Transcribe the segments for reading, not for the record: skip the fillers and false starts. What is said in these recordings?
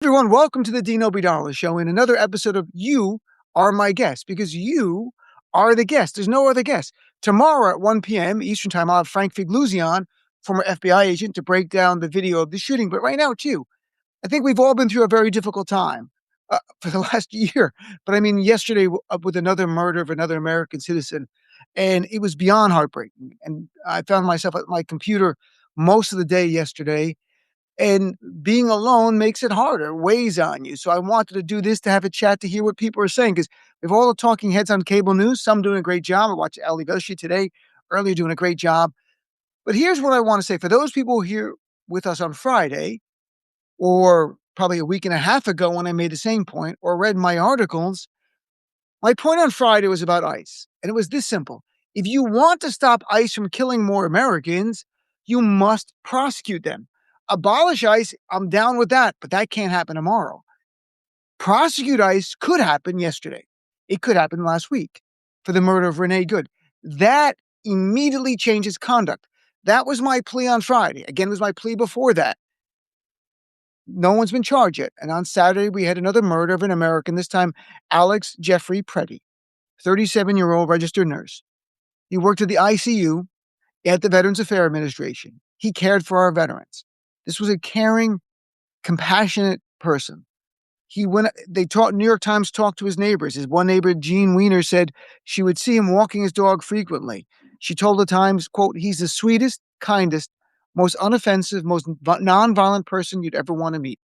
everyone, welcome to the Dino Bidala Show in another episode of You Are My Guest, because you are the guest. There's no other guest. Tomorrow at 1 p.m. Eastern Time, I'll have Frank Figluzzi on, former FBI agent, to break down the video of the shooting. But right now, too, I think we've all been through a very difficult time for the last year. But I mean, yesterday with another murder of another American citizen, and it was beyond heartbreaking. And I found myself at my computer most of the day yesterday, and being alone makes it harder, weighs on you. So I wanted to do this to have a chat to hear what people are saying, because we have all the talking heads on cable news, some doing a great job. I watched Ali Velshi today, earlier, doing a great job. But here's what I want to say. For those people here with us on Friday, or probably a week and a half ago when I made the same point, or read my articles, my point on Friday was about ICE. And it was this simple. If you want to stop ICE from killing more Americans, you must prosecute them. Abolish ICE, I'm down with that, but that can't happen tomorrow. Prosecute ICE could happen yesterday. It could happen last week for the murder of Renee Good. That immediately changes conduct. That was my plea on Friday. Again, it was my plea before that. No one's been charged yet. And on Saturday, we had another murder of an American, this time Alex Jeffrey Pretti, 37-year-old registered nurse. He worked at the ICU at the Veterans Affairs Administration. He cared for our veterans. This was a caring, compassionate person. New York Times talked to his neighbors. His one neighbor, Jean Weiner, said she would see him walking his dog frequently. She told the Times, quote, "He's the sweetest, kindest, most unoffensive, most nonviolent person you'd ever want to meet."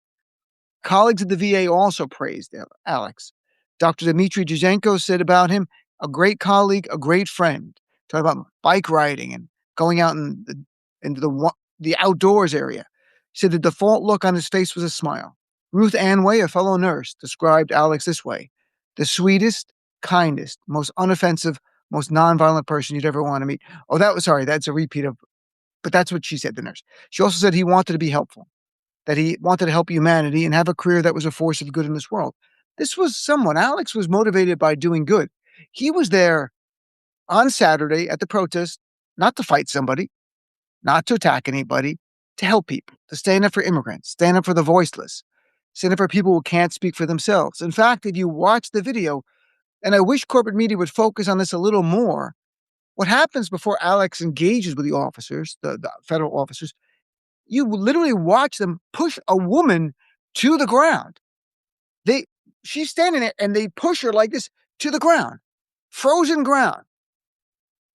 Colleagues at the VA also praised Alex. Dr. Dmitry Jazenko said about him, "A great colleague, a great friend." Talking about bike riding and going out into the outdoors area. He said the default look on his face was a smile. Ruth Anway, a fellow nurse, described Alex this way: the sweetest, kindest, most unoffensive, most nonviolent person you'd ever want to meet. Oh, that's a repeat of, but that's what she said, the nurse. She also said he wanted to be helpful, that he wanted to help humanity and have a career that was a force of good in this world. This was someone, Alex was motivated by doing good. He was there on Saturday at the protest, not to fight somebody, not to attack anybody, to help people, to stand up for immigrants, stand up for the voiceless, stand up for people who can't speak for themselves. In fact, if you watch the video, and I wish corporate media would focus on this a little more, what happens before Alex engages with the officers, the federal officers, you literally watch them push a woman to the ground. She's standing there and they push her like this to the ground, frozen ground.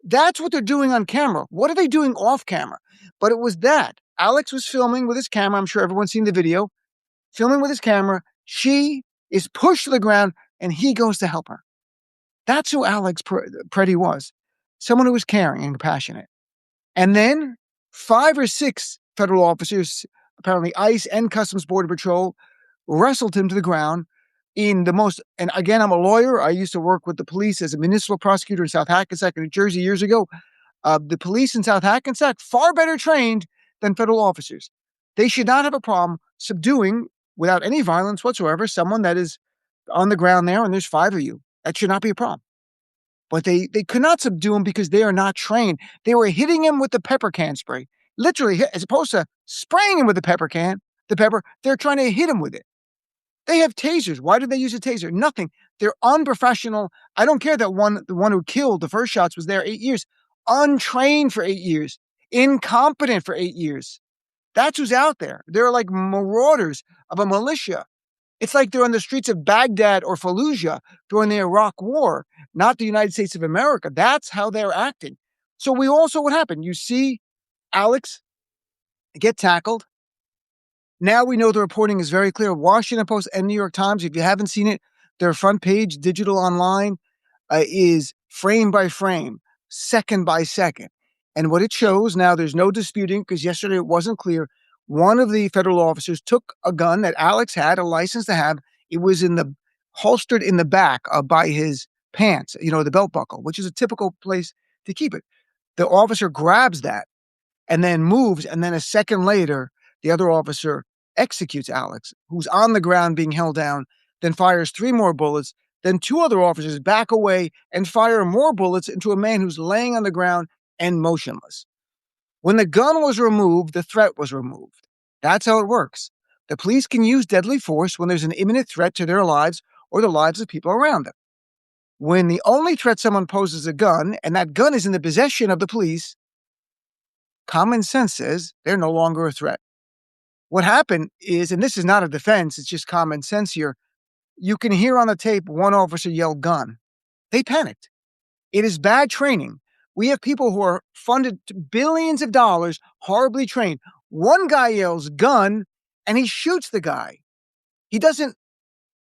That's what they're doing on camera. What are they doing off camera? But it was that. Alex was filming with his camera. I'm sure everyone's seen the video. Filming with his camera. She is pushed to the ground and he goes to help her. That's who Alex Pretti was. Someone who was caring and compassionate. And then 5 or 6 federal officers, apparently ICE and Customs Border Patrol, wrestled him to the ground in the most, and again, I'm a lawyer. I used to work with the police as a municipal prosecutor in South Hackensack, New Jersey, years ago. The police in South Hackensack, far better trained than federal officers. They should not have a problem subduing, without any violence whatsoever, someone that is on the ground there, and there's 5 of you. That should not be a problem. But they could not subdue him because they are not trained. They were hitting him with the pepper can spray. Literally, as opposed to spraying him with the pepper, they're trying to hit him with it. They have tasers. Why did they use a taser? Nothing. They're unprofessional. I don't care that the one who killed the first shots was there 8 years. Untrained for 8 years. Incompetent for 8 years. That's who's out there. They're like marauders of a militia. It's like they're on the streets of Baghdad or Fallujah during the Iraq War, not the United States of America. That's how they're acting. So what happened? You see Alex get tackled. Now we know the reporting is very clear. Washington Post and New York Times, if you haven't seen it, their front page, digital online, is frame by frame, second by second. And what it shows, now there's no disputing, because yesterday it wasn't clear, one of the federal officers took a gun that Alex had a license to have. It was holstered in the back by his pants, the belt buckle, which is a typical place to keep it. The officer grabs that and then moves, and then a second later, the other officer executes Alex, who's on the ground being held down, then fires 3 more bullets. Then 2 other officers back away and fire more bullets into a man who's laying on the ground and motionless. When the gun was removed, the threat was removed. That's how it works. The police can use deadly force when there's an imminent threat to their lives or the lives of people around them. When the only threat someone poses is a gun, and that gun is in the possession of the police, common sense says they're no longer a threat. What happened is, and this is not a defense, it's just common sense here, you can hear on the tape one officer yell gun. They panicked. It is bad training. We have people who are funded to billions of dollars, horribly trained. One guy yells gun, and he shoots the guy. He doesn't,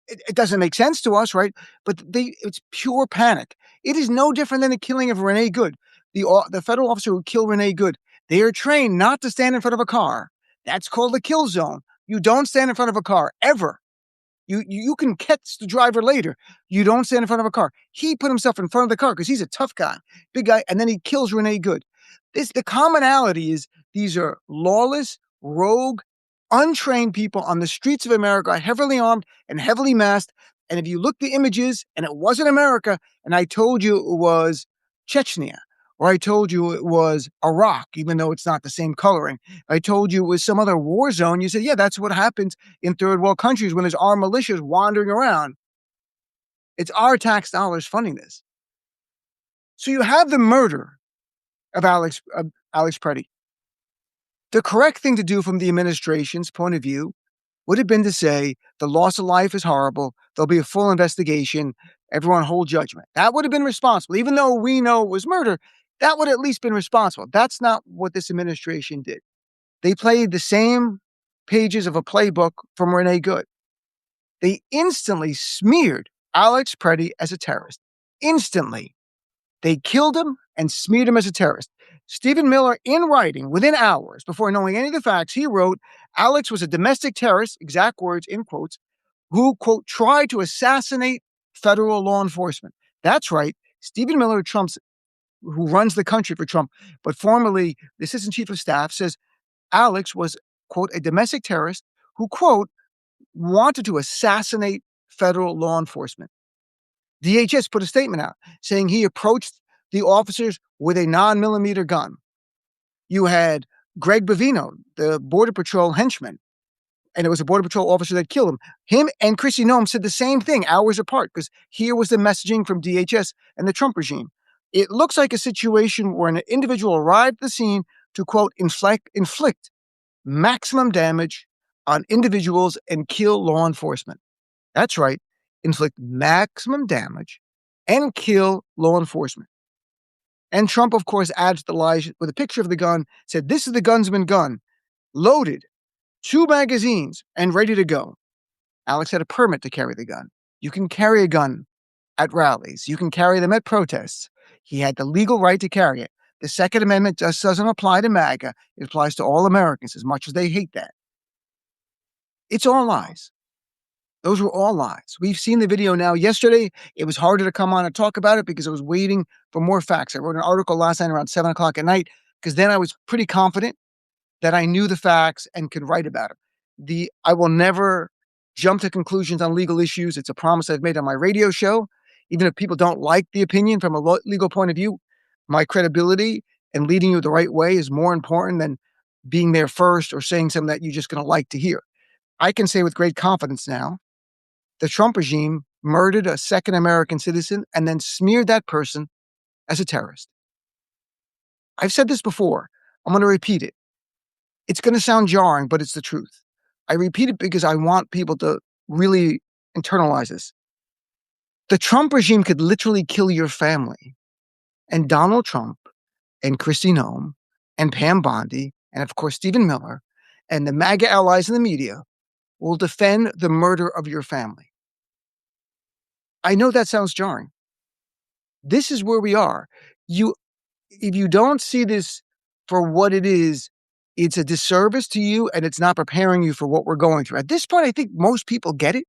it doesn't make sense to us, right? But it's pure panic. It is no different than the killing of Renee Good. The federal officer who killed Renee Good, they are trained not to stand in front of a car. That's called a kill zone. You don't stand in front of a car, ever. You can catch the driver later. You don't stand in front of a car. He put himself in front of the car because he's a tough guy, big guy, and then he kills Renee Good. The commonality is these are lawless, rogue, untrained people on the streets of America, heavily armed and heavily masked. And if you look the images, and it wasn't America, and I told you it was Chechnya, or I told you it was Iraq, even though it's not the same coloring. I told you it was some other war zone. You said, yeah, that's what happens in third world countries when there's armed militias wandering around. It's our tax dollars funding this. So you have the murder of Alex Pretti. The correct thing to do from the administration's point of view would have been to say the loss of life is horrible. There'll be a full investigation. Everyone hold judgment. That would have been responsible. Even though we know it was murder, that would have at least been responsible. That's not what this administration did. They played the same pages of a playbook from Renee Good. They instantly smeared Alex Pretti as a terrorist. Instantly. They killed him and smeared him as a terrorist. Stephen Miller, in writing, within hours, before knowing any of the facts, he wrote, Alex was a domestic terrorist, exact words, in quotes, who, quote, tried to assassinate federal law enforcement. That's right. Stephen Miller, who runs the country for Trump, but formerly the assistant chief of staff, says Alex was, quote, a domestic terrorist who, quote, wanted to assassinate federal law enforcement. DHS put a statement out saying he approached the officers with a 9mm gun. You had Greg Bavino, the Border Patrol henchman, and it was a Border Patrol officer that killed him. Him and Kristi Noem said the same thing hours apart because here was the messaging from DHS and the Trump regime. It looks like a situation where an individual arrived at the scene to, quote, inflict maximum damage on individuals and kill law enforcement. That's right. Inflict maximum damage and kill law enforcement. And Trump, of course, adds the lie with a picture of the gun, said, this is the gunsman gun, loaded, 2 magazines, and ready to go. Alex had a permit to carry the gun. You can carry a gun at rallies. You can carry them at protests. He had the legal right to carry it. The Second Amendment just doesn't apply to MAGA. It applies to all Americans, as much as they hate that. It's all lies. Those were all lies. We've seen the video now. Yesterday, it was harder to come on and talk about it because I was waiting for more facts. I wrote an article last night around 7 o'clock at night because then I was pretty confident that I knew the facts and could write about them. I will never jump to conclusions on legal issues. It's a promise I've made on my radio show. Even if people don't like the opinion from a legal point of view, my credibility and leading you the right way is more important than being there first or saying something that you're just going to like to hear. I can say with great confidence now, the Trump regime murdered a second American citizen and then smeared that person as a terrorist. I've said this before. I'm going to repeat it. It's going to sound jarring, but it's the truth. I repeat it because I want people to really internalize this. The Trump regime could literally kill your family. And Donald Trump and Kristi Noem and Pam Bondi and, of course, Stephen Miller and the MAGA allies in the media will defend the murder of your family. I know that sounds jarring. This is where we are. If you don't see this for what it is, it's a disservice to you and it's not preparing you for what we're going through. At this point, I think most people get it.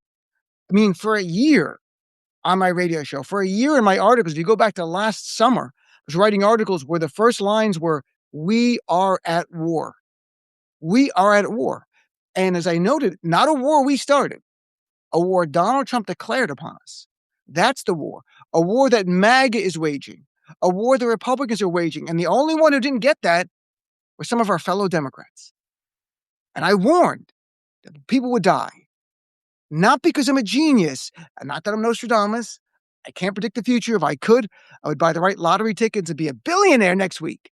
I mean, for a year on my radio show, for a year in my articles, if you go back to last summer, I was writing articles where the first lines were, we are at war. We are at war. And as I noted, not a war we started, a war Donald Trump declared upon us. That's the war. A war that MAGA is waging. A war the Republicans are waging. And the only one who didn't get that were some of our fellow Democrats. And I warned, People would die. Not because I'm a genius, and not that I'm Nostradamus. I can't predict the future. If I could, I would buy the right lottery tickets and be a billionaire next week.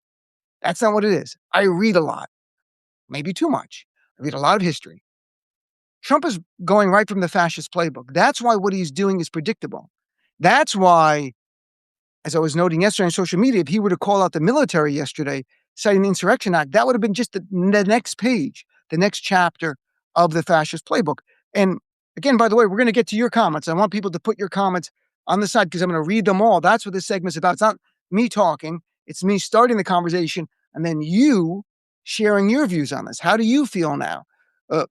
That's not what it is. I read a lot, maybe too much. I read a lot of history. Trump is going right from the fascist playbook. That's why what he's doing is predictable. That's why, as I was noting yesterday on social media, if he were to call out the military yesterday, citing the Insurrection Act, that would have been just the next page, the next chapter of the fascist playbook. And again, by the way, we're going to get to your comments. I want people to put your comments on the side because I'm going to read them all. That's what this segment's about. It's not me talking. It's me starting the conversation and then you sharing your views on this. How do you feel now?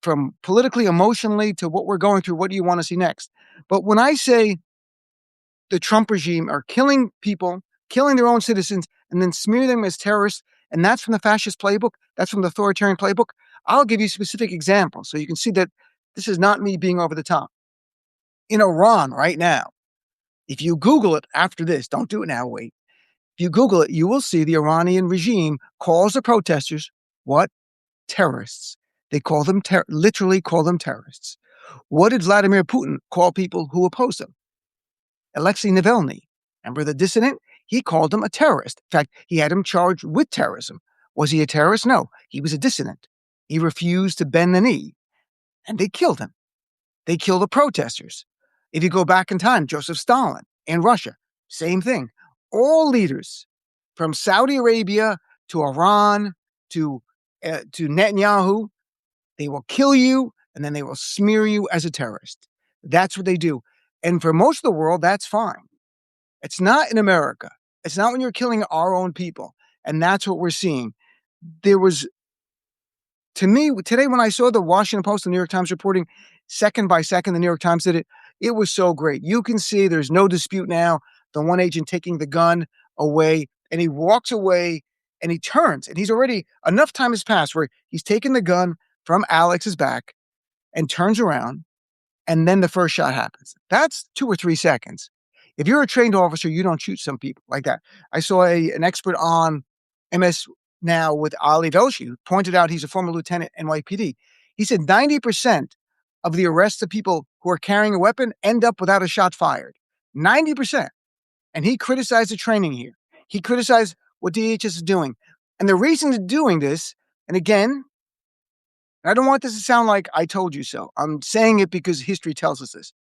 From politically, emotionally to what we're going through, what do you want to see next? But when I say the Trump regime are killing people, killing their own citizens, and then smear them as terrorists, and that's from the fascist playbook, that's from the authoritarian playbook, I'll give you specific examples so you can see that this is not me being over the top. In Iran right now, if you Google it after this, don't do it now, wait. If you Google it, you will see the Iranian regime calls the protesters what? Terrorists. They call them, literally call them terrorists. What did Vladimir Putin call people who oppose him? Alexei Navalny, remember the dissident? He called him a terrorist. In fact, he had him charged with terrorism. Was he a terrorist? No, he was a dissident. He refused to bend the knee, and they killed him. They killed the protesters. If you go back in time, Joseph Stalin in Russia, same thing. All leaders, from Saudi Arabia to Iran to Netanyahu, they will kill you and then they will smear you as a terrorist. That's what they do. And for most of the world, that's fine. It's not in America. It's not when you're killing our own people. And that's what we're seeing. There was, to me, today when I saw the Washington Post and the New York Times reporting second by second, the New York Times did it, it was so great. You can see there's no dispute now. The one agent taking the gun away, and he walks away and he turns, and he's already, enough time has passed where he's taken the gun from Alex's back and turns around, and then the first shot happens. That's 2 or 3 seconds. If you're a trained officer, you don't shoot some people like that. I saw an expert on MS Now with Ali Velshi, who pointed out he's a former lieutenant NYPD. He said 90% of the arrests of people who are carrying a weapon end up without a shot fired. 90%. And he criticized the training here. He criticized what DHS is doing. And the reason to doing this, and again, I don't want this to sound like I told you so. I'm saying it because history tells us this.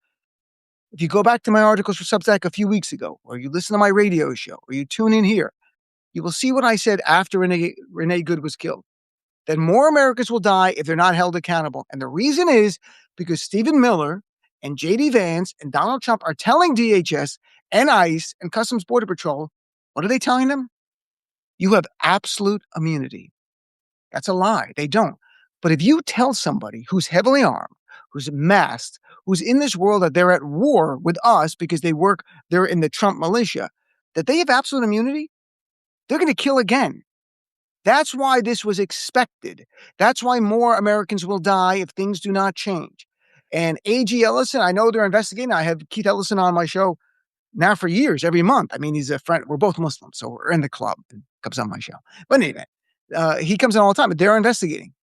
If you go back to my articles for Substack a few weeks ago, or you listen to my radio show, or you tune in here, you will see what I said after Renee Good was killed. That more Americans will die if they're not held accountable. And the reason is because Stephen Miller and J.D. Vance and Donald Trump are telling DHS and ICE and Customs Border Patrol, what are they telling them? You have absolute immunity. That's a lie. They don't. But if you tell somebody who's heavily armed, who's masked, who's in this world that they're at war with us because they're in the Trump militia, that they have absolute immunity, they're going to kill again. That's why this was expected. That's why more Americans will die if things do not change. And A.G. Ellison, I know they're investigating. I have Keith Ellison on my show now for years, every month. I mean, he's a friend. We're both Muslims, so we're in the club. He comes on my show. But anyway, he comes on all the time. But they're investigating.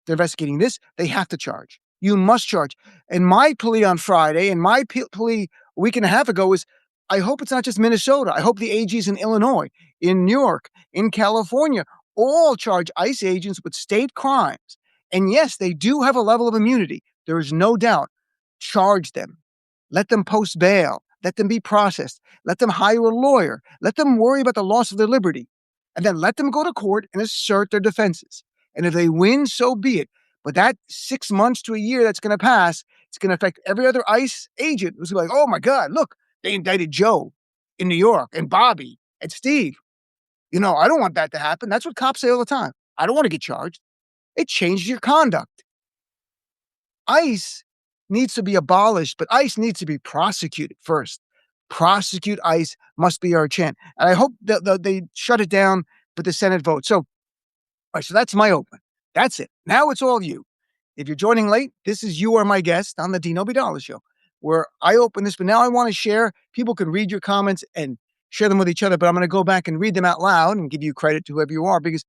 They're investigating this. They have to charge. You must charge. And my plea on Friday, and my plea a week and a half ago is, I hope it's not just Minnesota. I hope the AGs in Illinois, in New York, in California, all charge ICE agents with state crimes. And yes, they do have a level of immunity. There is no doubt. Charge them. Let them post bail. Let them be processed. Let them hire a lawyer. Let them worry about the loss of their liberty. And then let them go to court and assert their defenses. And if they win, so be it. But that 6 months to a year that's going to pass, it's going to affect every other ICE agent who's like, oh my God, look, they indicted Joe in New York and Bobby and Steve. You know, I don't want that to happen. That's what cops say all the time. I don't want to get charged. It changes your conduct. ICE needs to be abolished, but ICE needs to be prosecuted first. Prosecute ICE must be our chant. And I hope that they shut it down with the Senate vote. So, all right, so that's my open. That's it. Now it's all you. If you're joining late, this is You Are My Guest on the Dino Bidala Show, where I open this, but now I want to share. People can read your comments and share them with each other, but I'm going to go back and read them out loud and give you credit to whoever you are, because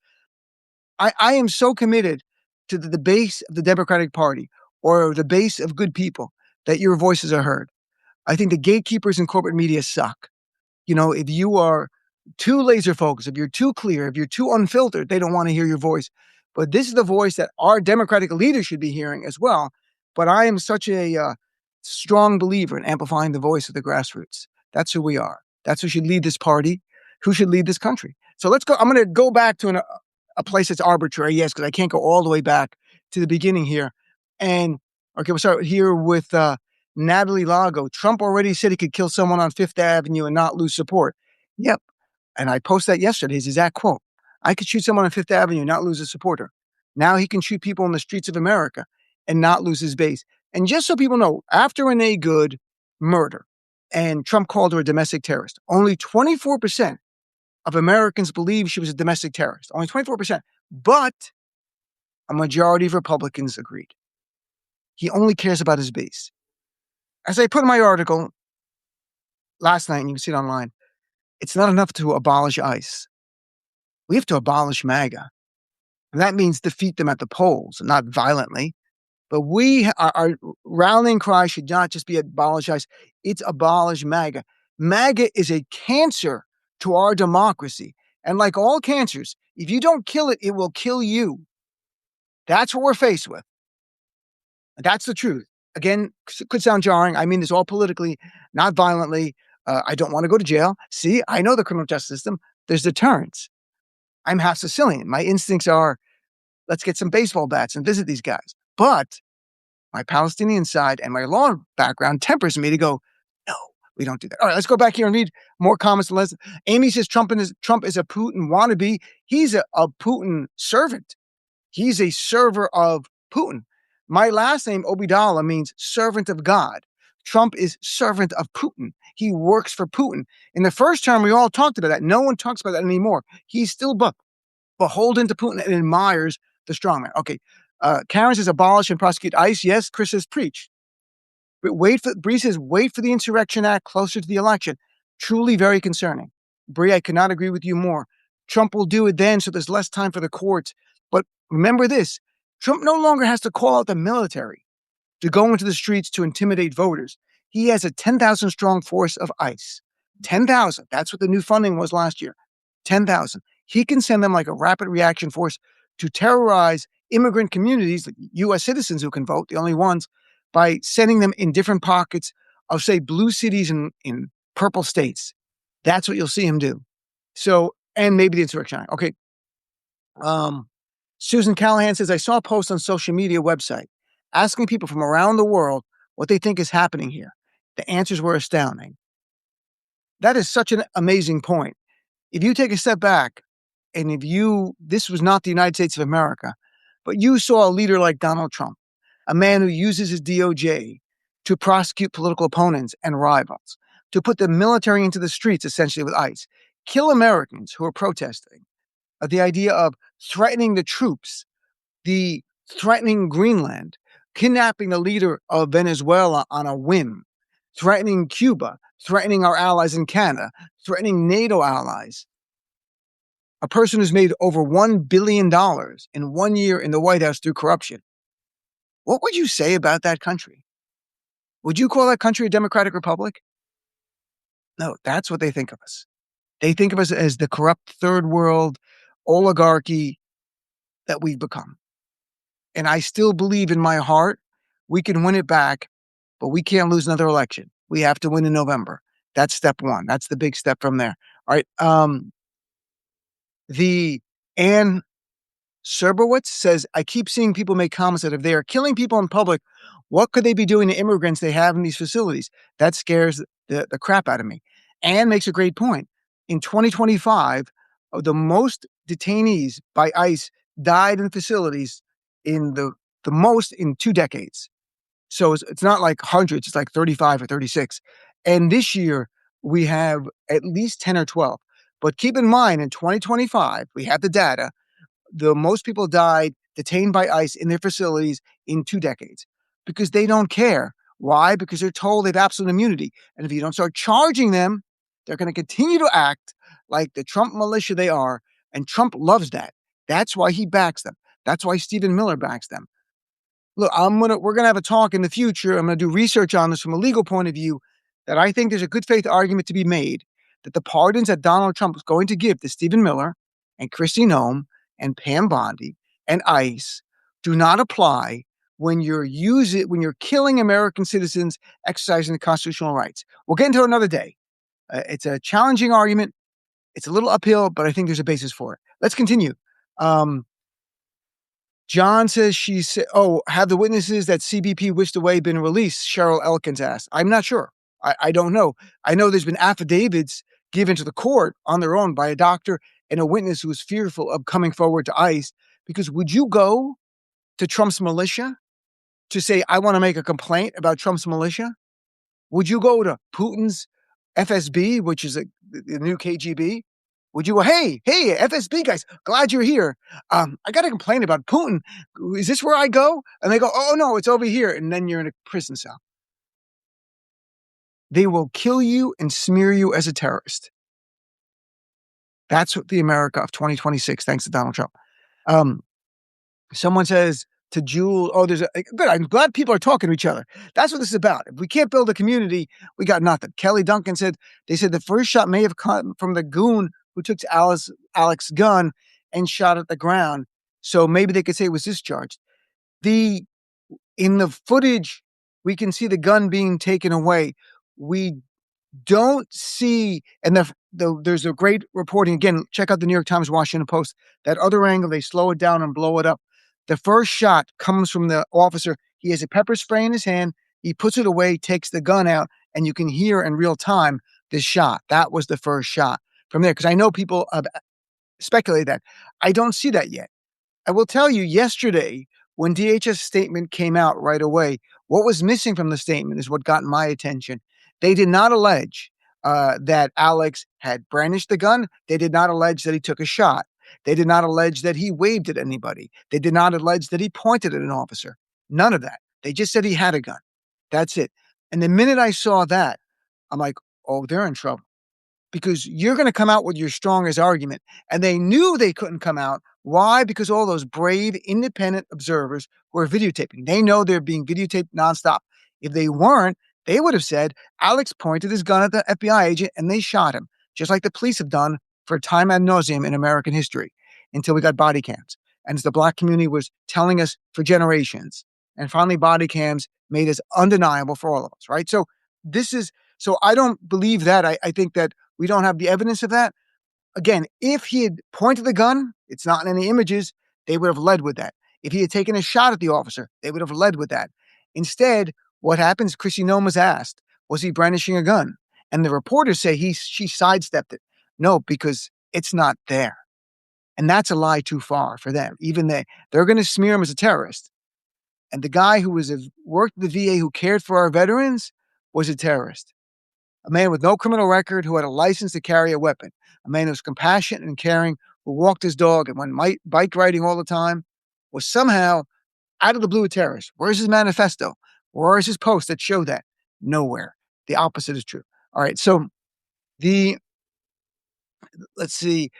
I am so committed to the base of the Democratic Party. or the base of good people, that your voices are heard. I think the gatekeepers in corporate media suck. If you are too laser focused, if you're too clear, if you're too unfiltered, they don't want to hear your voice. But this is the voice that our democratic leaders should be hearing as well. But I am such a strong believer in amplifying the voice of the grassroots. That's who we are. That's who should lead this party, who should lead this country. So let's go. I'm going to go back to a place that's arbitrary, yes, because I can't go all the way back to the beginning here. And okay, we'll start here with Natalie Lago. Trump already said he could kill someone on Fifth Avenue and not lose support. Yep. And I posted that yesterday, his exact quote. I could shoot someone on Fifth Avenue and not lose a supporter. Now he can shoot people in the streets of America and not lose his base. And just so people know, after Renee Good murder, and Trump called her a domestic terrorist, only 24% of Americans believe she was a domestic terrorist. Only 24%. But a majority of Republicans agreed. He only cares about his base. As I put in my article last night, and you can see it online, it's not enough to abolish ICE. We have to abolish MAGA. And that means defeat them at the polls, not violently. But our rallying cry should not just be abolish ICE, it's abolish MAGA. MAGA is a cancer to our democracy. And like all cancers, if you don't kill it, it will kill you. That's what we're faced with. That's the truth. Again, could sound jarring. I mean this all politically, not violently. I don't want to go to jail. See, I know the criminal justice system. There's deterrence. I'm half Sicilian. My instincts are, let's get some baseball bats and visit these guys. But my Palestinian side and my law background tempers me to go, no, we don't do that. All right, let's go back here and read more comments. Amy says Trump is a Putin wannabe. He's a Putin servant. He's a server of Putin. My last name, Obidala, means servant of God. Trump is servant of Putin. He works for Putin. In the first term, we all talked about that. No one talks about that anymore. He's still beholden to Putin and admires the strongman. Okay. Karen says abolish and prosecute ICE. Yes. Chris says preach. But Bree says wait for the Insurrection Act closer to the election. Truly very concerning. Bree, I could not agree with you more. Trump will do it then, so there's less time for the courts. But remember this, Trump no longer has to call out the military to go into the streets to intimidate voters. He has a 10,000 strong force of ICE. 10,000. That's what the new funding was last year. 10,000. He can send them like a rapid reaction force to terrorize immigrant communities, like U.S. citizens who can vote, the only ones, by sending them in different pockets of, say, blue cities in purple states. That's what you'll see him do. So, and maybe the Insurrection Act. Okay. Susan Callahan says, I saw a post on social media website asking people from around the world what they think is happening here. The answers were astounding. That is such an amazing point. If you take a step back, and this was not the United States of America, but you saw a leader like Donald Trump, a man who uses his DOJ to prosecute political opponents and rivals, to put the military into the streets, essentially with ICE, kill Americans who are protesting, the idea of threatening the troops, the threatening Greenland, kidnapping the leader of Venezuela on a whim, threatening Cuba, threatening our allies in Canada, threatening NATO allies. A person who's made over $1 billion in 1 year in the White House through corruption. What would you say about that country? Would you call that country a democratic republic? No, that's what they think of us. They think of us as the corrupt third world oligarchy that we've become. And I still believe in my heart we can win it back, but we can't lose another election. We have to win in November. That's step one. That's the big step from there. All right. The Ann Serbowitz says, I keep seeing people make comments that if they are killing people in public, what could they be doing to immigrants they have in these facilities? That scares the crap out of me. Ann makes a great point. In 2025, the most detainees by ICE died in facilities in the most in 2 decades. So it's not like hundreds, it's like 35 or 36. And this year we have at least 10 or 12. But keep in mind, in 2025, we have the data, the most people died detained by ICE in their facilities in 2 decades because they don't care. Why? Because they're told they have absolute immunity. And if you don't start charging them, they're going to continue to act like the Trump militia they are. And Trump loves that. That's why he backs them. That's why Stephen Miller backs them. Look, we're gonna have a talk in the future. I'm gonna do research on this from a legal point of view. That I think there's a good faith argument to be made that the pardons that Donald Trump is going to give to Stephen Miller and Kristi Noem and Pam Bondi and ICE do not apply when you're killing American citizens exercising the constitutional rights. We'll get into it another day. It's a challenging argument. It's a little uphill, but I think there's a basis for it. Let's continue. John says have the witnesses that CBP wished away been released? Cheryl Elkins asked. I'm not sure. I don't know. I know there's been affidavits given to the court on their own by a doctor and a witness who was fearful of coming forward to ICE. Because would you go to Trump's militia to say, I want to make a complaint about Trump's militia? Would you go to Putin's FSB, which is the new KGB? Would you go, hey, FSB guys, glad you're here. I got to complain about Putin. Is this where I go? And they go, oh, no, it's over here. And then you're in a prison cell. They will kill you and smear you as a terrorist. That's what the America of 2026, thanks to Donald Trump. Someone says to Jewel, good. I'm glad people are talking to each other. That's what this is about. If we can't build a community, we got nothing. Kelly Duncan said the first shot may have come from the goon who took Alex's gun and shot at the ground. So maybe they could say it was discharged. In the footage, we can see the gun being taken away. We don't see, and there's a great reporting. Again, check out the New York Times, Washington Post. That other angle, they slow it down and blow it up. The first shot comes from the officer. He has a pepper spray in his hand. He puts it away, takes the gun out, and you can hear in real time this shot. That was the first shot from there. Because I know people speculate that. I don't see that yet. I will tell you, yesterday, when DHS statement came out right away, what was missing from the statement is what got my attention. They did not allege that Alex had brandished the gun. They did not allege that he took a shot. They did not allege that he waved at anybody. They did not allege that he pointed at an officer. None of that. They just said he had a gun. That's it. And the minute I saw that, I'm like, oh, they're in trouble. Because you're going to come out with your strongest argument. And they knew they couldn't come out. Why? Because all those brave, independent observers were videotaping. They know they're being videotaped nonstop. If they weren't, they would have said, Alex pointed his gun at the FBI agent and they shot him, just like the police have done for time ad nauseum in American history until we got body cams. And as the Black community was telling us for generations. And finally, body cams made us undeniable for all of us, right? So I don't believe that. I think that we don't have the evidence of that. Again, if he had pointed the gun, it's not in any images, they would have led with that. If he had taken a shot at the officer, they would have led with that. Instead, what happens, Kristi Noem was asked, was he brandishing a gun? And the reporters say she sidestepped it. No, because it's not there. And that's a lie too far for them. Even they're going to smear him as a terrorist. And the guy who worked at the VA who cared for our veterans was a terrorist. A man with no criminal record who had a license to carry a weapon. A man who was compassionate and caring, who walked his dog and went bike riding all the time, was somehow out of the blue a terrorist. Where's his manifesto? Where is his post that showed that? Nowhere. The opposite is true. All right. So let's see.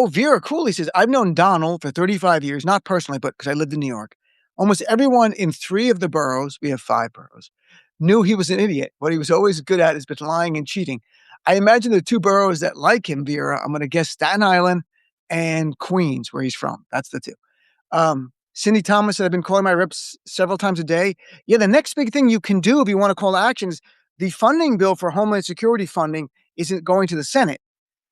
Vera Cooley says, I've known Donald for 35 years, not personally, but because I lived in New York. Almost everyone in 3 of the boroughs, we have 5 boroughs, knew he was an idiot. What he was always good at is lying and cheating. I imagine the 2 boroughs that like him, Vera, I'm going to guess Staten Island and Queens, where he's from. That's the 2. Cindy Thomas said, I've been calling my reps several times a day. Yeah, the next big thing you can do if you want to call to action is the funding bill for Homeland Security funding isn't going to the Senate.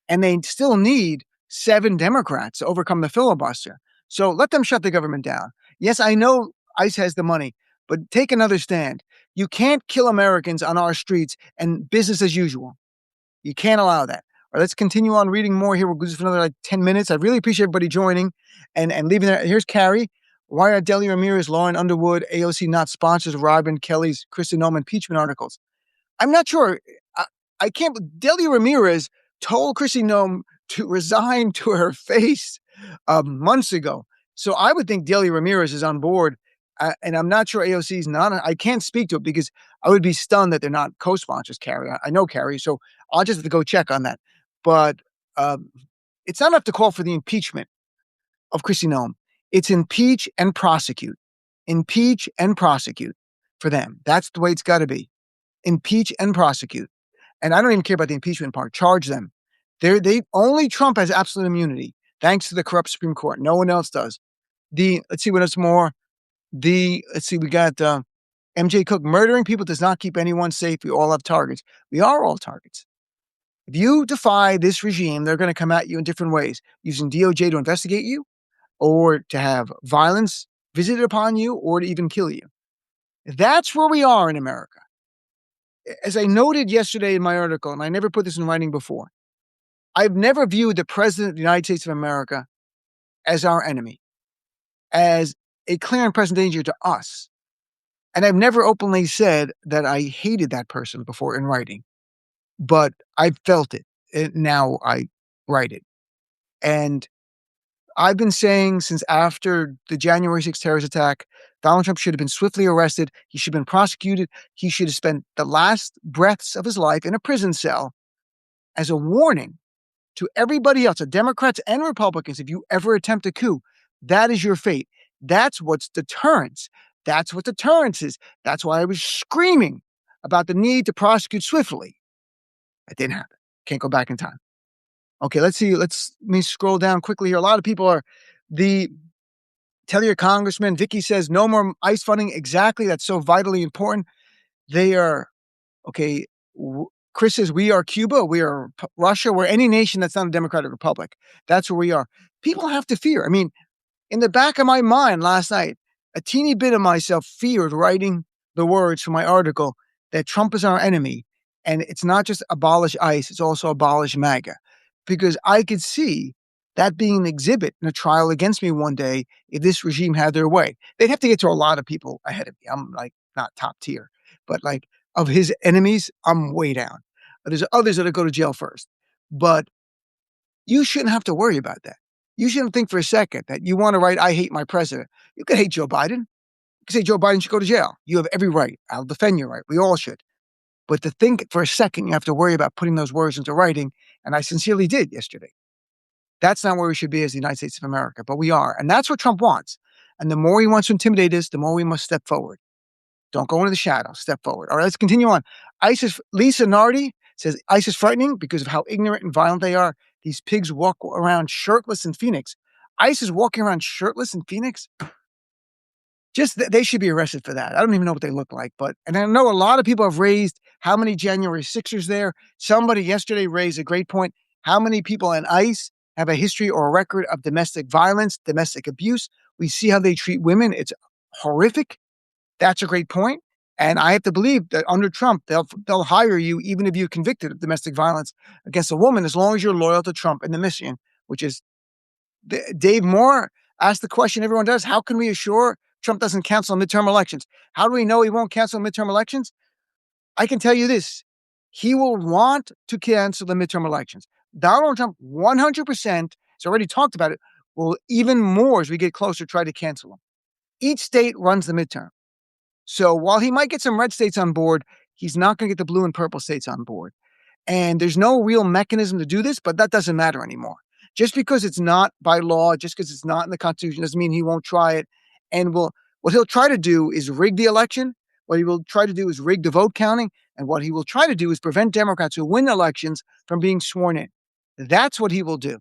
And they still need 7 Democrats to overcome the filibuster. So let them shut the government down. Yes, I know ICE has the money, but take another stand. You can't kill Americans on our streets and business as usual. You can't allow that. All right, let's continue on reading more here. We'll go just for another 10 minutes. I really appreciate everybody joining and leaving there. Here's Carrie. Why are Delia Ramirez, Lauren Underwood, AOC not sponsors of Robin Kelly's Kristi Noem impeachment articles? I'm not sure. I can't. Delia Ramirez told Kristi Noem to resign to her face months ago. So I would think Delia Ramirez is on board. And I'm not sure AOC is not. I can't speak to it because I would be stunned that they're not co-sponsors, Carrie. I know Carrie, so I'll just have to go check on that. But it's not enough to call for the impeachment of Kristi Noem. It's impeach and prosecute. impeach and prosecute for them. That's the way it's got to be. Impeach and prosecute. And I don't even care about the impeachment part. Charge them. Only Trump has absolute immunity, thanks to the corrupt Supreme Court. No one else does. Let's see what else more. Let's see, we got MJ Cook. Murdering people does not keep anyone safe. We all have targets. We are all targets. If you defy this regime, they're going to come at you in different ways, using DOJ to investigate you, or to have violence visited upon you, or to even kill you. That's where we are in America. As I noted yesterday in my article, and I never put this in writing before, I've never viewed the President of the United States of America as our enemy, as a clear and present danger to us. And I've never openly said that I hated that person before in writing, but I felt it. Now I write it. And I've been saying since after the January 6th terrorist attack, Donald Trump should have been swiftly arrested. He should have been prosecuted. He should have spent the last breaths of his life in a prison cell as a warning to everybody else, Democrats and Republicans. If you ever attempt a coup, that is your fate. That's what's deterrence. That's what deterrence is. That's why I was screaming about the need to prosecute swiftly. It didn't happen. Can't go back in time. Okay, let's see. Let me scroll down quickly here. A lot of people are tell your congressman. Vicky says no more ICE funding. Exactly. That's so vitally important. They are, okay. Chris says we are Cuba. We are Russia. We're any nation that's not a democratic republic. That's where we are. People have to fear. I mean, in the back of my mind last night, a teeny bit of myself feared writing the words from my article that Trump is our enemy. And it's not just abolish ICE, it's also abolish MAGA. Because I could see that being an exhibit in a trial against me one day if this regime had their way. They'd have to get to a lot of people ahead of me. I'm like not top tier, but like of his enemies, I'm way down. There's others that'll go to jail first. But you shouldn't have to worry about that. You shouldn't think for a second that you want to write, I hate my president. You could hate Joe Biden. You could say Joe Biden should go to jail. You have every right. I'll defend your right. We all should. But to think for a second, you have to worry about putting those words into writing. And I sincerely did yesterday. That's not where we should be as the United States of America, but we are. And that's what Trump wants. And the more he wants to intimidate us, the more we must step forward. Don't go into the shadows. Step forward. All right, let's continue on. Lisa Nardi says ICE is frightening because of how ignorant and violent they are. These pigs walk around shirtless in Phoenix. ICE is walking around shirtless in Phoenix? They should be arrested for that. I don't even know what they look like. And I know a lot of people have raised how many January 6ers there. Somebody yesterday raised a great point. How many people in ICE have a history or a record of domestic violence, domestic abuse? We see how they treat women. It's horrific. That's a great point. And I have to believe that under Trump, they'll hire you even if you're convicted of domestic violence against a woman, as long as you're loyal to Trump and the mission, which is Dave Moore asked the question everyone does. How can we assure Trump doesn't cancel midterm elections? How do we know he won't cancel midterm elections? I can tell you this. He will want to cancel the midterm elections. Donald Trump, 100%, has already talked about it, will even more as we get closer try to cancel them. Each state runs the midterm. So while he might get some red states on board, he's not going to get the blue and purple states on board. And there's no real mechanism to do this, but that doesn't matter anymore. Just because it's not by law, just because it's not in the Constitution, doesn't mean he won't try it. And what he'll try to do is rig the election. What he will try to do is rig the vote counting. And what he will try to do is prevent Democrats who win elections from being sworn in. That's what he will do.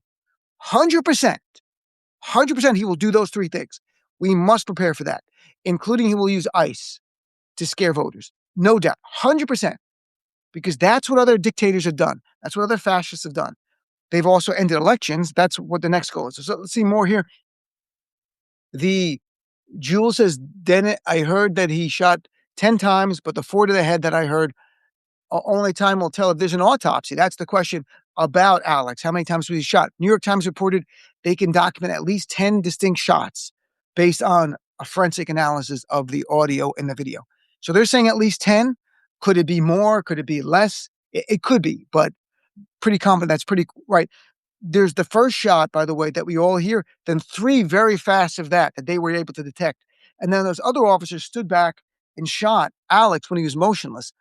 100%. 100% he will do those three things. We must prepare for that, including he will use ICE to scare voters. No doubt. 100%. Because that's what other dictators have done. That's what other fascists have done. They've also ended elections. That's what the next goal is. So let's see more here. Jules says, Dennett, I heard that he shot 10 times, but the 4 to the head that I heard, only time will tell if there's an autopsy. That's the question about Alex. How many times was he shot? New York Times reported they can document at least 10 distinct shots based on a forensic analysis of the audio and the video. So they're saying at least 10. Could it be more? Could it be less? It could be, but pretty confident that's pretty right. There's the first shot, by the way, that we all hear, then 3 very fast of that they were able to detect. And then those other officers stood back and shot Alex when he was motionless.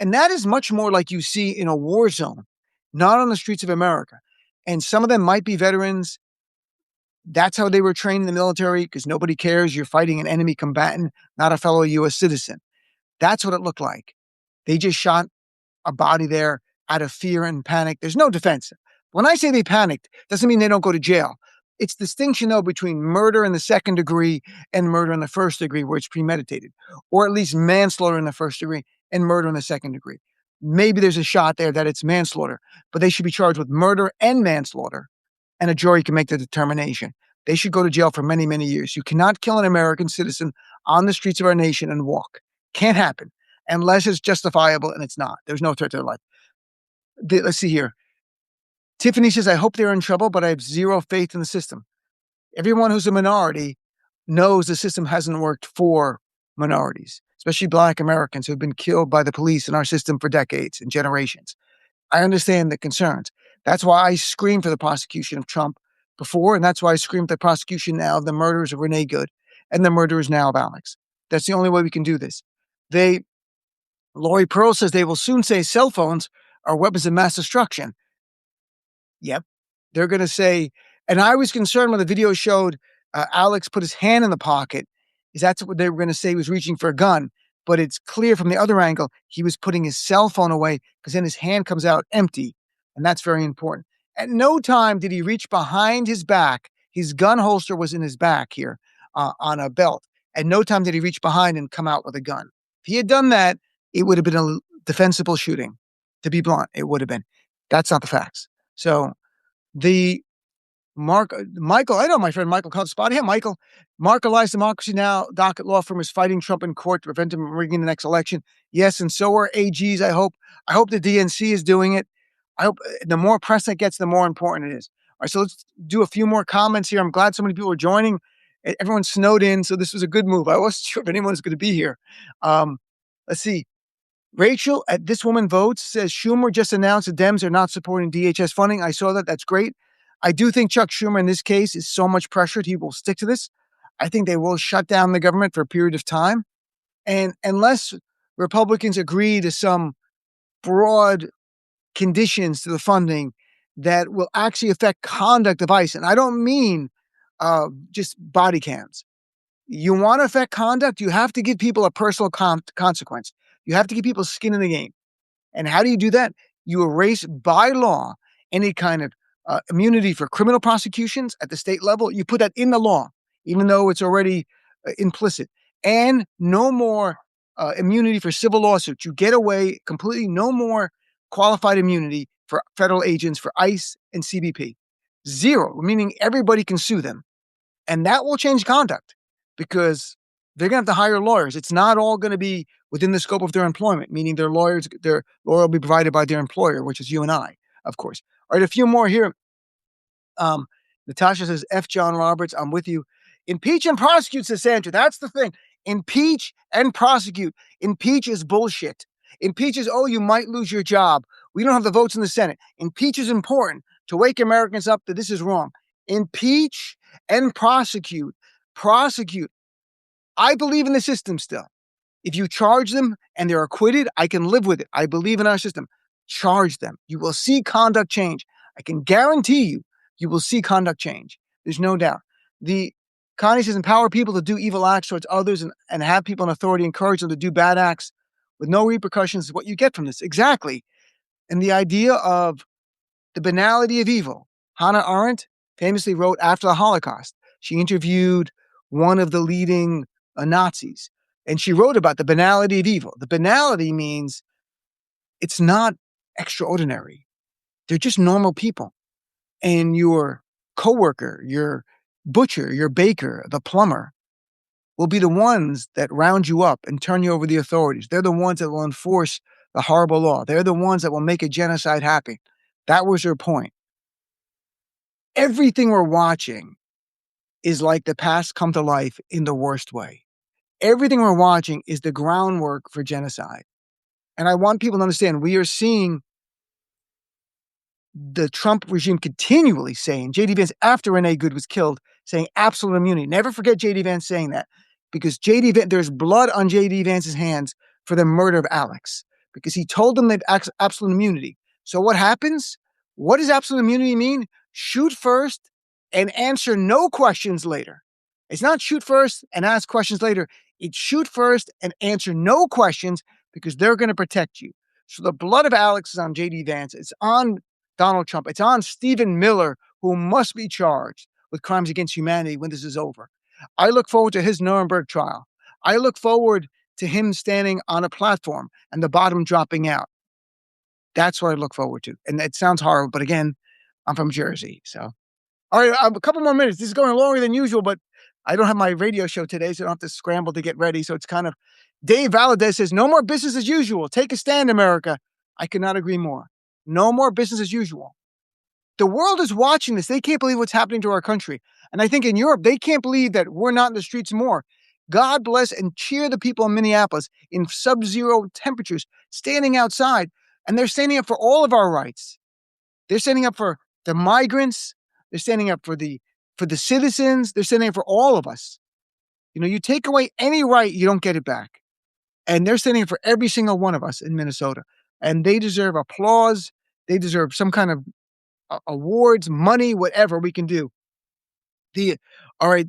And that is much more like you see in a war zone, not on the streets of America. And some of them might be veterans. That's how they were trained in the military, because nobody cares. You're fighting an enemy combatant, not a fellow U.S. citizen. That's what it looked like. They just shot a body there out of fear and panic. There's no defense. When I say they panicked, doesn't mean they don't go to jail. It's distinction, though, between murder in the second degree and murder in the first degree, where it's premeditated, or at least manslaughter in the first degree and murder in the second degree. Maybe there's a shot there that it's manslaughter, but they should be charged with murder and manslaughter, and a jury can make the determination. They should go to jail for many, many years. You cannot kill an American citizen on the streets of our nation and walk. Can't happen unless it's justifiable, and it's not. There's no threat to their life. Let's see here. Tiffany says, I hope they're in trouble, but I have zero faith in the system. Everyone who's a minority knows the system hasn't worked for minorities, especially Black Americans who have been killed by the police in our system for decades and generations. I understand the concerns. That's why I screamed for the prosecution of Trump before, and that's why I screamed for the prosecution now of the murderers of Renee Good and the murderers now of Alex. That's the only way we can do this. Lori Pearl says they will soon say cell phones are weapons of mass destruction. Yep. They're going to say, and I was concerned when the video showed Alex put his hand in the pocket, is that's what they were going to say he was reaching for a gun. But it's clear from the other angle, he was putting his cell phone away because then his hand comes out empty. And that's very important. At no time did he reach behind his back. His gun holster was in his back here on a belt. At no time did he reach behind and come out with a gun. If he had done that, it would have been a defensible shooting. To be blunt, it would have been. That's not the facts. So Michael, I know my friend Michael called spot. Yeah, Michael. Markalized Democracy Now! Docket law firm is fighting Trump in court to prevent him from rigging the next election. Yes, and so are AGs, I hope. I hope the DNC is doing it. I hope the more press that gets, the more important it is. All right, so let's do a few more comments here. I'm glad so many people are joining. Everyone's snowed in, so this was a good move. I wasn't sure if anyone was going to be here. Let's see. Rachel at This Woman Votes says Schumer just announced the Dems are not supporting DHS funding. I saw that. That's great. I do think Chuck Schumer in this case is so much pressured he will stick to this. I think they will shut down the government for a period of time. And unless Republicans agree to some broad conditions to the funding that will actually affect conduct of ICE, and I don't mean just body cams. You want to affect conduct, you have to give people a personal consequence. You have to give people skin in the game. And how do you do that? You erase by law any kind of immunity for criminal prosecutions at the state level. You put that in the law, even though it's already implicit. And no more immunity for civil lawsuits. You get away completely, no more qualified immunity for federal agents for ICE and CBP. Zero, meaning everybody can sue them. And that will change conduct because they're going to have to hire lawyers. It's not all going to be within the scope of their employment, meaning their lawyer will be provided by their employer, which is you and I, of course. All right, a few more here. Natasha says, F. John Roberts, I'm with you. Impeach and prosecute, says Sandra. That's the thing. Impeach and prosecute. Impeach is bullshit. Impeach is, oh, you might lose your job. We don't have the votes in the Senate. Impeach is important to wake Americans up that this is wrong. Impeach and prosecute. Prosecute. I believe in the system still. If you charge them and they're acquitted, I can live with it. I believe in our system. Charge them. You will see conduct change. I can guarantee you will see conduct change. There's no doubt. Connie says, empower people to do evil acts towards others and have people in authority encourage them to do bad acts with no repercussions is what you get from this. Exactly. And the idea of the banality of evil. Hannah Arendt famously wrote after the Holocaust. She interviewed one of the leading Nazis, and she wrote about the banality of evil. The banality means it's not extraordinary. They're just normal people. And your coworker, your butcher, your baker, the plumber will be the ones that round you up and turn you over to the authorities. They're the ones that will enforce the horrible law. They're the ones that will make a genocide happen. That was her point. Everything we're watching is like the past come to life in the worst way. Everything we're watching is the groundwork for genocide. And I want people to understand we are seeing the Trump regime continually saying, J.D. Vance, after Renee Good was killed, saying absolute immunity. Never forget J.D. Vance saying that because J.D. Vance, there's blood on J.D. Vance's hands for the murder of Alex because he told them they've absolute immunity. So what happens? What does absolute immunity mean? Shoot first and answer no questions later. It's not shoot first and ask questions later. It's shoot first and answer no questions because they're going to protect you. So the blood of Alex is on J.D. Vance. It's on Donald Trump. It's on Stephen Miller, who must be charged with crimes against humanity when this is over. I look forward to his Nuremberg trial. I look forward to him standing on a platform and the bottom dropping out. That's what I look forward to. And it sounds horrible, but again, I'm from Jersey. So, all right, a couple more minutes. This is going longer than usual, but I don't have my radio show today, so I don't have to scramble to get ready. So it's kind of, Dave Valadez says, no more business as usual. Take a stand, America. I could not agree more. No more business as usual. The world is watching this. They can't believe what's happening to our country. And I think in Europe, they can't believe that we're not in the streets more. God bless and cheer the people in Minneapolis in sub-zero temperatures, standing outside. And they're standing up for all of our rights. They're standing up for the migrants. They're standing up for the citizens. They're standing up for all of us. You know, you take away any right, you don't get it back. And they're standing up for every single one of us in Minnesota. And they deserve applause. They deserve some kind of awards, money, whatever we can do. All right,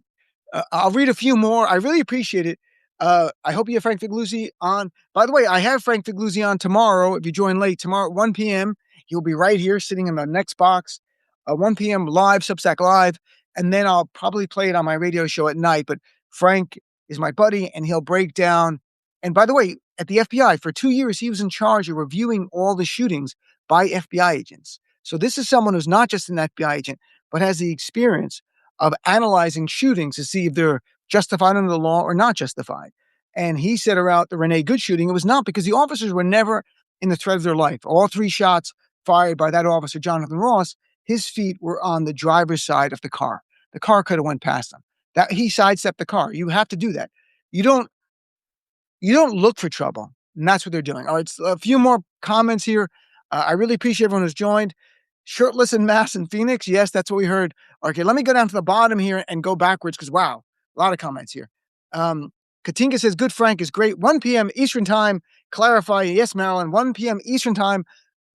I'll read a few more. I really appreciate it. I hope you have Frank Figliuzzi on. By the way, I have Frank Figliuzzi on tomorrow. If you join late, tomorrow at 1 p.m., he'll be right here sitting in the next box, 1 p.m. live, Substack Live. And then I'll probably play it on my radio show at night. But Frank is my buddy, and he'll break down. And by the way, at the FBI, for 2 years, he was in charge of reviewing all the shootings by FBI agents. So this is someone who's not just an FBI agent, but has the experience of analyzing shootings to see if they're justified under the law or not justified. And he said about the Renee Good shooting, it was not because the officers were never in the threat of their life. All 3 shots fired by that officer, Jonathan Ross, his feet were on the driver's side of the car. The car could have went past him. That he sidestepped the car. You have to do that. You don't look for trouble. And that's what they're doing. All right, a few more comments here. I really appreciate everyone who's joined. Shirtless and mass in Phoenix. Yes, that's what we heard. Okay, let me go down to the bottom here and go backwards because, wow, a lot of comments here. Katinka says, good Frank is great. 1 p.m. Eastern time. Clarify. Yes, Maryland. 1 p.m. Eastern time.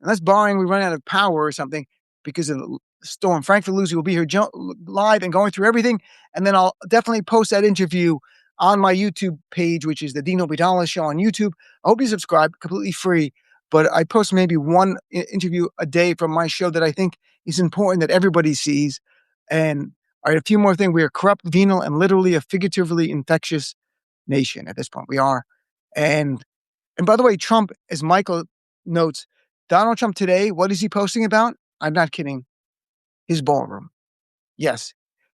Unless barring we run out of power or something because of the storm. Frank Figliuzzi will be here live and going through everything. And then I'll definitely post that interview on my YouTube page, which is the Dino Vidala Show on YouTube. I hope you subscribe, completely free. But I post maybe one interview a day from my show that I think is important that everybody sees. And all right, a few more things. We are corrupt, venal, and literally a figuratively infectious nation at this point. We are. And by the way, Trump, as Michael notes, Donald Trump today, what is he posting about? I'm not kidding. His ballroom. Yes.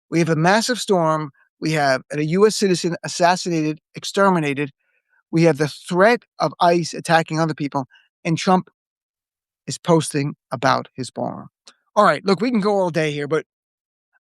We have a massive storm. We have a U.S. citizen assassinated, exterminated. We have the threat of ICE attacking other people. And Trump is posting about his ballroom. All right, look, we can go all day here, but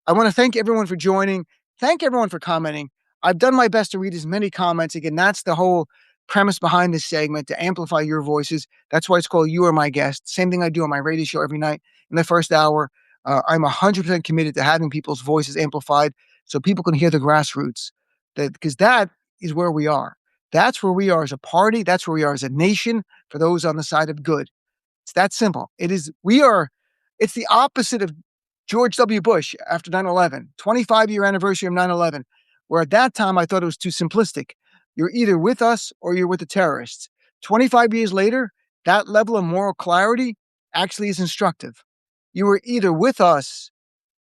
I want to thank everyone for joining. Thank everyone for commenting. I've done my best to read as many comments. Again, that's the whole premise behind this segment, to amplify your voices. That's why it's called You Are My Guest. Same thing I do on my radio show every night in the first hour. I'm 100% committed to having people's voices amplified so people can hear the grassroots. Because that is where we are. That's where we are as a party. That's where we are as a nation for those on the side of good. It's that simple. It's the opposite of George W. Bush after 9/11, 25-year anniversary of 9/11, where at that time I thought it was too simplistic. You're either with us or you're with the terrorists. 25 years later, that level of moral clarity actually is instructive. You were either with us,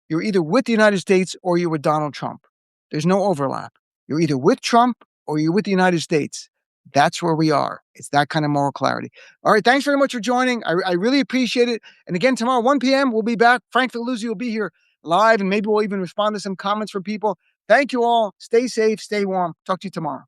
you're either with the United States or you're with Donald Trump. There's no overlap. You're either with Trump or you're with the United States. That's where we are. It's that kind of moral clarity. All right. Thanks very much for joining. I really appreciate it. And again, tomorrow, 1 p.m., we'll be back. Frank Figliuzzi will be here live, and maybe we'll even respond to some comments from people. Thank you all. Stay safe. Stay warm. Talk to you tomorrow.